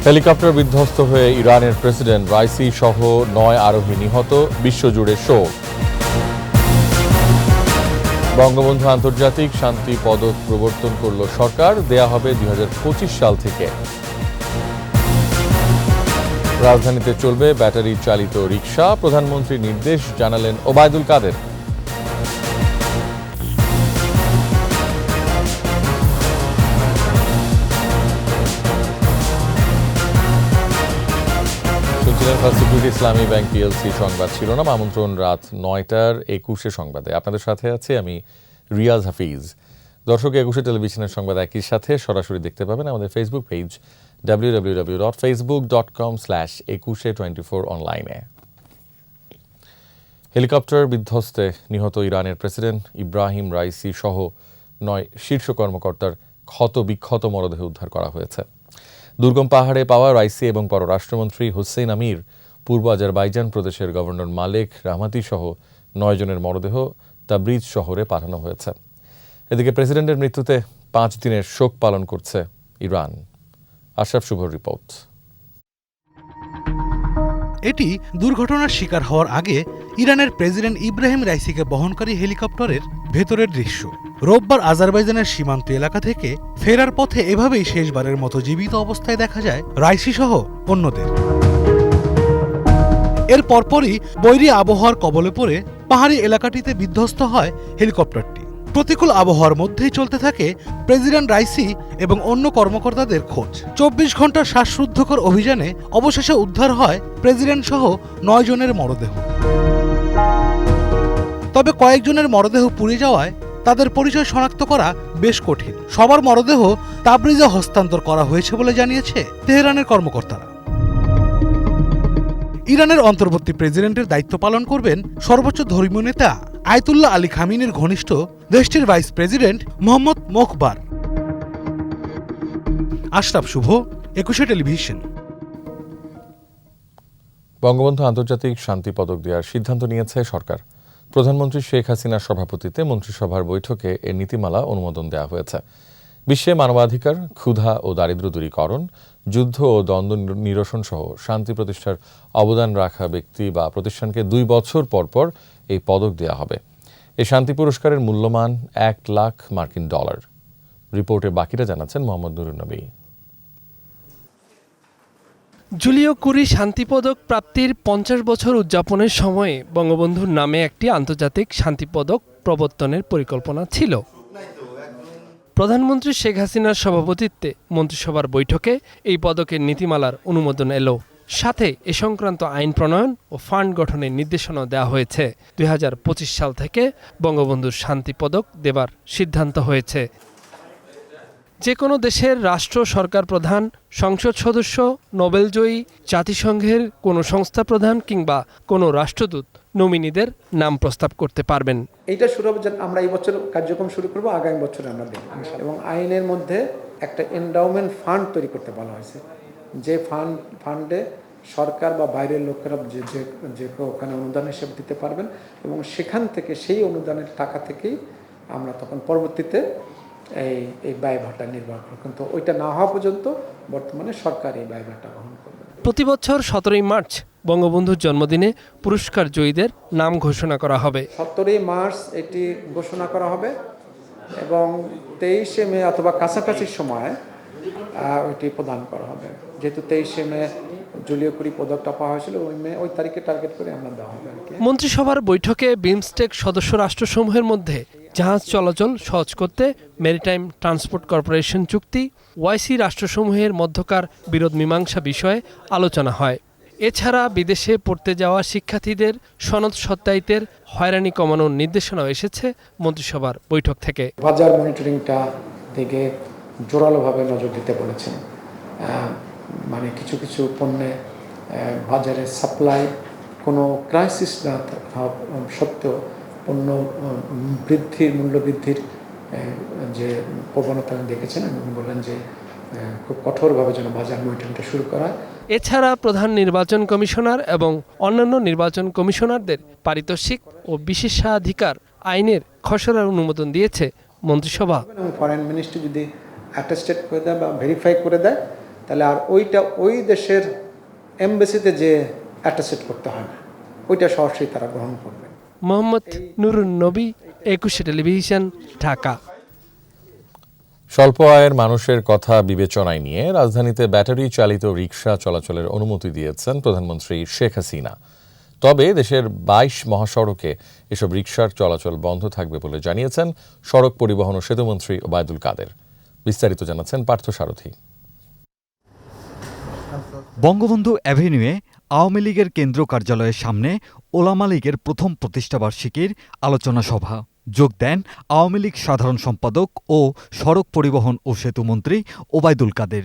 Helicopter বিধ্বস্ত হয়ে ইরানের প্রেসিডেন্ট রাইসি সহ 9 আরোহী নিহত, বিশ্বজুড়ে শোক। বঙ্গবন্ধু আন্তর্জাতিক শান্তি পদক প্রবর্তন করল সরকার, দেয়া হবে 2025 সাল থেকে। রাজধানীতে চলবে ব্যাটারি চালিত রিকশা, প্রধানমন্ত্রী নির্দেশ জানালেন ওবায়দুল কাদের। সিকিউরিটি ইসলামী ব্যাংক পিএলসি সংবাদ শিরোনাম। আমন্ত্রণ রাত 9টার 21 সংবাদে। আপনাদের সাথে আছি আমি রিয়াজ হাফিজ। দর্শক, 21 টেলিভিশনের সংবাদ একই সাথে সরাসরি দেখতে পাবেন আমাদের ফেসবুক পেজ www.facebook.com/2124 অনলাইনে। হেলিকপ্টার বিধ্বস্তে নিহত ইরানের প্রেসিডেন্ট ইব্রাহিম রাইসি সহ 9 শীর্ষ কর্মকর্তার ক্ষত বিক্ষত মরদেহ উদ্ধার করা হয়েছে। দুর্গম পাহাড়ে পাওয়া রাইসি এবং পররাষ্ট্রমন্ত্রী হুসেইন আমির, পূর্ব আজারবাইজান প্রদেশের গভর্নর মালেক রাহমাতি সহ 9 জনের মরদেহ তাবরিজ শহরে পাঠানো হয়েছে। এদিকে প্রেসিডেন্টের মৃত্যুতে 5 দিনের শোক পালন করছে ইরান। আশরাফ শুভর রিপোর্ট। এটি দুর্ঘটনার শিকার হওয়ার আগে ইরানের প্রেসিডেন্ট ইব্রাহিম রাইসিকে বহনকারী হেলিকপ্টারের ভেতরের দৃশ্য। রোববার আজারবাইজানের সীমান্ত এলাকা থেকে ফেরার পথে এভাবেই শেষবারের মতো জীবিত অবস্থায় দেখা যায় রাইসি সহ অন্যদের। এর পরপরই বৈরী আবহাওয়ার কবলে পড়ে পাহাড়ি এলাকাটিতে বিধ্বস্ত হয় হেলিকপ্টারটি। প্রতিকূল আবহাওয়ার মধ্যেই চলতে থাকে প্রেসিডেন্ট রাইসি এবং অন্য কর্মকর্তাদের খোঁজ। 24 ঘন্টার শ্বাসরুদ্ধকর অভিযানে অবশেষে উদ্ধার হয় প্রেসিডেন্ট সহ 9 জনের মরদেহ। তবে কয়েকজনের মরদেহ পুড়ে যাওয়ায় তাদের পরিচয় শনাক্ত করা বেশ কঠিন। সবার মরদেহ তাবরিজে হস্তান্তর করা হয়েছে বলে জানিয়েছে তেহরানের কর্মকর্তারা। ইরানের অন্তর্বর্তী প্রেসিডেন্টের দায়িত্ব পালন করবেন সর্বোচ্চ ধর্মীয় নেতা আয়াতুল্লাহ আলী খামিনির ঘনিষ্ঠ দেশটির vice president Mohammad Mokhber. Ashraf Shuvo, 21 television. Bangabandhu আন্তর্জাতিক শান্তি পদক দেওয়ার সিদ্ধান্ত নিয়েছে সরকার। প্রধানমন্ত্রী শেখ হাসিনার সভাপতিত্বে মন্ত্রিসভার বৈঠকে এর নীতিমালা অনুমোদন দেওয়া হয়েছে। বিশ্বে মানবাধিকার, ক্ষুধা ও দারিদ্র্য দূরীকরণ, যুদ্ধ ও দ্বন্দ্ব নিরসন সহ শান্তি প্রতিষ্ঠার অবদান রাখা ব্যক্তি বা প্রতিষ্ঠানকে 2 বছর পর পর এই পদক দেওয়া হবে। এই শান্তি পুরস্কারের মূল্যমান $1,00,000। রিপোর্টে বাকিটা জানাচ্ছেন মোহাম্মদ নুরুন নবী। জুলিও কুরি শান্তি পদক প্রাপ্তির 50 বছর উদযাপনের সময়ে বঙ্গবন্ধুর নামে একটি আন্তর্জাতিক শান্তি পদক প্রবর্তনের পরিকল্পনা ছিল। প্রধানমন্ত্রী শেখ হাসিনার সভাপতিত্বে মন্ত্রিসভার বৈঠকে এই পদকের নীতিমালার অনুমোদন এলো। সাথে এ সংক্রান্ত আইন প্রণয়ন ও ফান্ড গঠনের নির্দেশনা দেওয়া হয়েছে। 2025 সাল থেকে বঙ্গবন্ধুর শান্তি পদক দেবার সিদ্ধান্ত হয়েছে। যে কোনো দেশের রাষ্ট্র সরকার প্রধান, সংসদ সদস্য, নোবেলজয়ী, জাতিসংঘের কোনো সংস্থা প্রধান কিংবা কোনো রাষ্ট্রদূত নমিনিদের নাম প্রস্তাব করতে পারবেন। এইটা শুরু হবে, আমরা এই বছর কার্যক্রম শুরু করব, আগামী বছর আমরা দেখব। এবং আইনের মধ্যে একটা এন্ডাওমেন্ট ফান্ড তৈরি করতে বলা হয়েছে, যে ফান্ডে সরকার বা বাইরের লোকেরা যে ওখানে অনুদান হিসেবে দিতে পারবেন এবং সেখান থেকে সেই অনুদানের টাকা থেকেই আমরা তখন পরবর্তীতে এই ব্যয়ভারটা নির্বাহ করব। কিন্তু ওইটা না হওয়া পর্যন্ত বর্তমানে সরকার এই ব্যয়ভারটা বহন করবে। প্রতি বছর 17ই মার্চ বঙ্গবন্ধুর জন্মদিনে পুরস্কার জয়ীদের নাম ঘোষণা করা হবে। 17ই মার্চ এটি ঘোষণা করা হবে এবং 23শে মে অথবা কাছাকাছি সময় ওইটি প্রদান করা হবে। যেহেতু 23শে মে জুলিও কুরি পদকটা পাওয়া হয়েছিল, ওই তারিখে টার্গেট করে আমরা দেওয়া হবে। মন্ত্রিসভার বৈঠকে বিমস্টেক সদস্য রাষ্ট্রসমূহের মধ্যে জাহাজ চলাচল সহজ করতে মেরিটাইম ট্রান্সপোর্ট কর্পোরেশন চুক্তি, ওআইসি রাষ্ট্রসমূহের মধ্যকার বিরোধ মীমাংসা বিষয়ে আলোচনা হয়। এছাড়া বিদেশে পড়তে যাওয়া শিক্ষার্থীদের সনদ সত্যায়িতের হয়রানি কমানোর নির্দেশনাও এসেছে মন্ত্রিসভার বৈঠক থেকে। বাজার মনিটরিংটা দিকে জোরালোভাবে নজর দিতে বলেছেন। মানে কিছু কিছু পণ্যে বাজারের সাপ্লাই কোনো ক্রাইসিস না সত্ত্বেও পণ্য মূল্য বৃদ্ধির যে প্রবণতা দেখেছেন, এবং বললেন যে খুব কঠোরভাবে যেন বাজার মনিটরিংটা শুরু করা। এছাড়া প্রধান নির্বাচন কমিশনার এবং অন্যান্য নির্বাচন কমিশনারদের পারিতোষিক ও বিশেষাধিকার আইনের খসড়ার অনুমোদন দিয়েছে মন্ত্রিসভা। ফরেন মিনিস্ট্রি যদি অ্যাটেস্টেড করে দেয় বা ভেরিফাই করে দেয়, তাহলে আর ওইটা ওই দেশের এমবেসিতে যে অ্যাটাস্টেড করতে হয় না, ওইটা সরাসরি তারা গ্রহণ করবে। মোহাম্মদ নুরুন নবী, একুশে টেলিভিশন, ঢাকা। স্বল্প আয়ের মানুষের কথা বিবেচনায় নিয়ে রাজধানীতে ব্যাটারি চালিত রিকশা চলাচলের অনুমতি দিয়েছেন প্রধানমন্ত্রী শেখ হাসিনা। তবে দেশের 22 মহাসড়কে এসব রিকশার চলাচল বন্ধ থাকবে বলে জানিয়েছেন সড়ক পরিবহন ও সেতুমন্ত্রী ওবায়দুল কাদের। বিস্তারিত জানাচ্ছেন পার্থ সারথী। বঙ্গবন্ধু অ্যাভিনিউয়ে আওয়ামী লীগের কেন্দ্র কার্যালয়ের সামনে ওলামা লীগের প্রথম প্রতিষ্ঠাবার্ষিকীর আলোচনা সভা। যোগ দেন আওয়ামী লীগ সাধারণ সম্পাদক ও সড়ক পরিবহন ও সেতুমন্ত্রী ওবায়দুল কাদের।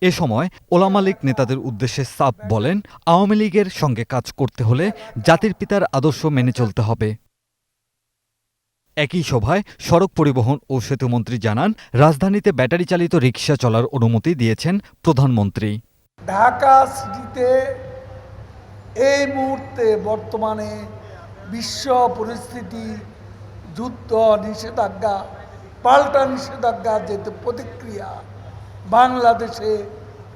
এ সময় ওলামা লীগ নেতাদের উদ্দেশ্যে সাফ বলেন, আওয়ামী লীগের সঙ্গে কাজ করতে হলে জাতির পিতার আদর্শ মেনে চলতে হবে। একই সভায় সড়ক পরিবহন ও সেতুমন্ত্রী জানান, রাজধানীতে ব্যাটারি চালিত রিকশা চলার অনুমতি দিয়েছেন প্রধানমন্ত্রী। ঢাকা সিটিতে এই মুহূর্তে বর্তমানে বিশ্ব পরিস্থিতি, যুদ্ধ, নিষেধাজ্ঞা, পাল্টা নিষেধাজ্ঞা যেতে প্রতিক্রিয়া বাংলাদেশে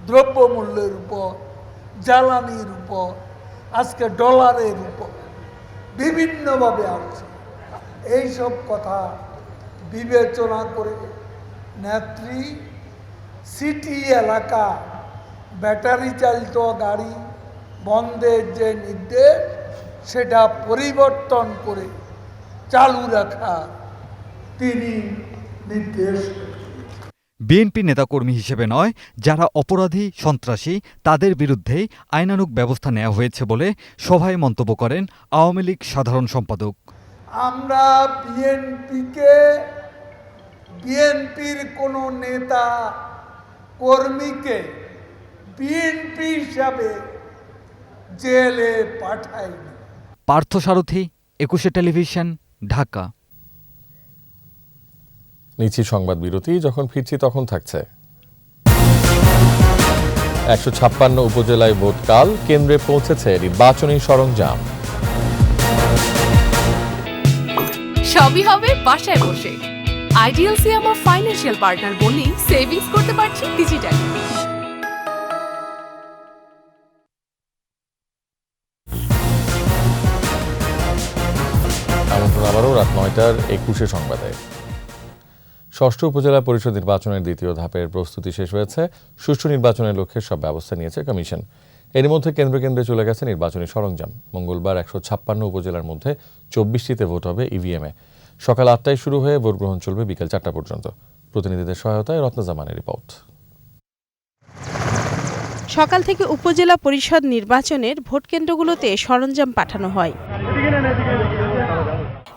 দ্রব্যমূল্যের উপর, জ্বালানির উপর, আজকে ডলারের উপর বিভিন্নভাবে আসছে। এইসব কথা বিবেচনা করে নেত্রী সিটি এলাকা ব্যাটারি চালিত গাড়ি বন্ধের যে নির্দেশ, সেটা পরিবর্তন করে চালু রাখা তিনি নির্দেশ। বিএনপি নেতাকর্মী হিসেবে নয়, যারা অপরাধী, সন্ত্রাসী, তাদের বিরুদ্ধেই আইনানুগ ব্যবস্থা নেওয়া হয়েছে বলে সভায় মন্তব্য করেন আওয়ামী লীগ সাধারণ সম্পাদক। আমরা বিএনপির কোনো নেতা কর্মীকে বিএনপি হিসাবে জেলে পাঠায়নি। পার্থ সারথী, একুশে টেলিভিশন, ঢাকা। নিচ্ছি সংবাদ বিরতি, যখন ফিরছি তখন থাকছে 156 উপজেলায় ভোটকাল, কেন্দ্রে পৌঁছেছে নির্বাচনী সরঞ্জাম। সবই হবে বাসায় বসে। আইডিএলসি আমার ফাইন্যান্সিয়াল পার্টনার বলেই সেভিংস করতে পারছি ডিজিটালি। আমন্ত্রণ আবারও রাত 9টার 21 সংবাদে। ষষ্ঠ উপজেলা পরিষদ নির্বাচনের দ্বিতীয় ধাপের প্রস্তুতি শেষ হয়েছে। সুষ্ঠু নির্বাচনের লক্ষ্যে সব ব্যবস্থা নিয়েছে কমিশন। এর মধ্যে কেন্দ্রে কেন্দ্রে চলে গেছে নির্বাচনী সরঞ্জাম। মঙ্গলবার 156 উপজেলার মধ্যে 24টিতে ভোট হবে ইভিএমে। সকাল 8টায় শুরু হয়ে ভোট গ্রহণ চলবে বিকেল 4টা পর্যন্ত। প্রতিনিধিদের সহায়তায় রত্নজামানের রিপোর্ট। সকাল থেকে উপজেলা পরিষদ নির্বাচনের ভোটকেন্দ্রগুলোতে সরঞ্জাম পাঠানো হয়।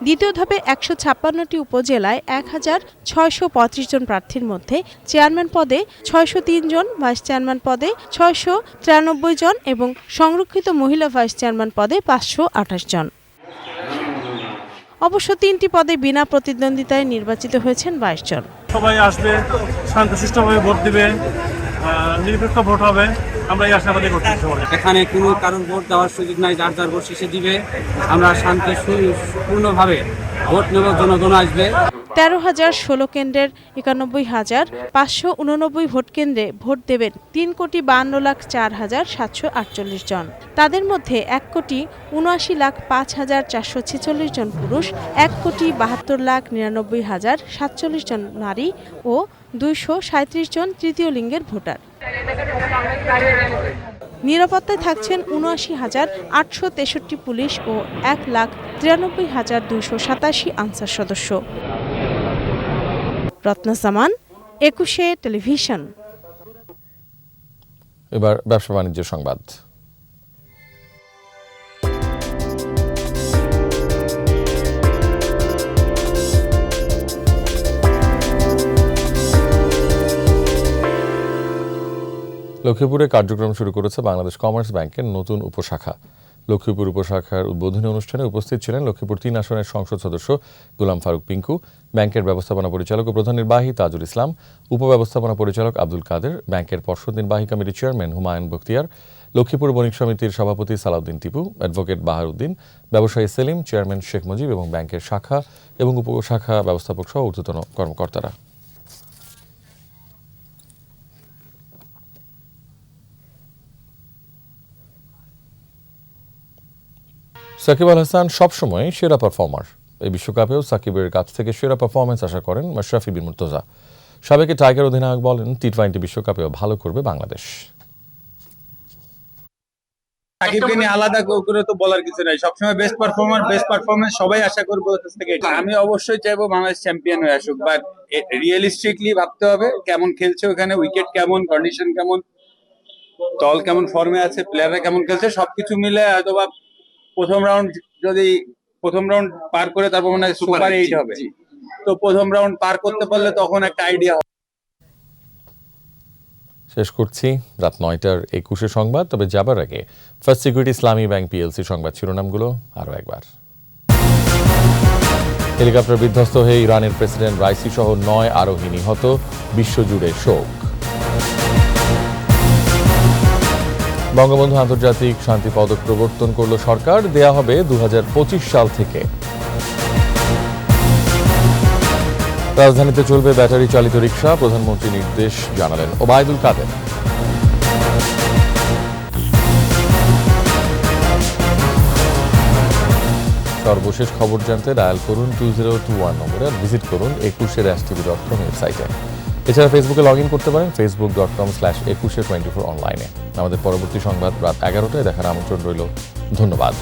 দ্বিতীয় ধাপে 156টি উপজেলায় 1635 জন প্রার্থীর মধ্যে চেয়ারম্যান পদে 603 জন, ভাইস চেয়ারম্যান পদে 693 জন এবং সংরক্ষিত মহিলা ভাইস চেয়ারম্যান পদে 528 জন। অবশ্য 3টি পদে বিনা প্রতিদ্বন্দ্বিতায় নির্বাচিত হয়েছেন 22 জন। সবাই আসবে, শান্তশিষ্টভাবে ভোট দিবে, নিরপেক্ষ ভোট হবে, আমরা এই আশাবাদী করছি। এখানে কোনো কারণ ভোট দেওয়ার সুযোগ নাই, যার যার ভোট শেষে দিবে। আমরা শান্তিপূর্ণভাবে ভোট নেব, জনগণ আসবে। 13,016 কেন্দ্রের 91,589 ভোট কেন্দ্রে ভোট দেবেন 3,52,04,748 জন। তাদের মধ্যে 1,79,05,446 জন পুরুষ, 1,72,99,047 জন নারী ও 237 জন তৃতীয় লিঙ্গের ভোটার। নিরাপত্তায় থাকছেন ৭৯,৮63 পুলিশ ও ১,৯৩,২৮৭ আনসার সদস্য। রত্নজামান, একুশে টেলিভিশন। এবার ব্যবসা বাণিজ্য সংবাদ। লক্ষ্মীপুরে কার্যক্রম শুরু করেছে বাংলাদেশ কমার্স ব্যাংকের নতুন উপশাখা। লক্ষ্মীপুর উপশাখার উদ্বোধনী অনুষ্ঠানে উপস্থিত ছিলেন লক্ষ্মীপুর 3 আসনের সংসদ সদস্য গোলাম ফারুক পিঙ্কু, ব্যাংকের ব্যবস্থাপনা পরিচালক ও প্রধান নির্বাহী তাজুল ইসলাম, উপব্যবস্থাপনা পরিচালক আব্দুল কাদের, ব্যাংকের পর্ষদ নির্বাহী কমিটির চেয়ারম্যান হুমায়ুন বখতিয়ার, লক্ষ্মীপুর বণিক সমিতির সভাপতি সালাউদ্দিন টিপু, অ্যাডভোকেট বাহার উদ্দিন, ব্যবসায়ী সেলিম, চেয়ারম্যান শেখ মুজিব এবং ব্যাংকের শাখা এবং উপশাখা ব্যবস্থাপক সহ ঊর্ধ্বতন কর্মকর্তারা। সাকিব আল হাসান সবসময় সেরা পারফর্মার। এই বিশ্বকাপেও সাকিবের কাছ থেকে সেরা পারফরমেন্স আশা করেন মাশরাফি বিন মুর্তজা। সাবেক টাইগার অধিনায়ক বলেন, টি-20 বিশ্বকাপেও ভালো করবে বাংলাদেশ। সাকিবকে নিয়ে আলাদা করে তো বলার কিছু নাই, সবসময় বেস্ট পারফরমেন্স সবাই আশা করবো ওর কাছ থেকে। আমি অবশ্যই চাইবো বাংলাদেশ চ্যাম্পিয়ন হয়ে আসুক, বাট রিয়েলিস্টিকলি ভাবতে হবে কেমন খেলছে ওখানে, উইকেট কেমন, কন্ডিশন কেমন, দল কেমন ফর্মে আছে, প্লেয়াররা কেমন খেলছে, সবকিছু মিলে হয়তোবা প্রথম রাউন্ড পার করে তারপর মানে সুপার 8 হবে। তো প্রথম রাউন্ড পার করতে পারলে তখন একটা আইডিয়া। শেষ করছি রাত 9:21 সংবাদ। তবে যাবার আগে ফার্স্ট সিকিউরিটি ইসলামী ব্যাংক পিএলসি সংবাদ শিরোনামগুলো আরও একবার। হেলিকপ্টার বিধ্বস্ত হয়ে ইরানের প্রেসিডেন্ট রাইসি সহ 9 আরোহী নিহত, বিশ্বজুড়ে শোক। বঙ্গবন্ধু আন্তর্জাতিক শান্তি পদক প্রবর্তন করল সরকার, দেয়া হবে 2025 সাল থেকে। রাজধানীতে চলবে ব্যাটারি চালিত রিকশা, প্রধানমন্ত্রী নির্দেশ জানালেন ওবায়দুল কাদের। সর্বশেষ খবর জানতে ডায়াল করুন 2021 নম্বরে, আর ভিজিট করুন 21.tv.com ওয়েবসাইটে। এছাড়া ফেসবুকে লগ ইন করতে পারেন facebook.com/2124 অনলাইনে। আমাদের পরবর্তী সংবাদ রাত 11টায় দেখার আমন্ত্রণ রইল। ধন্যবাদ।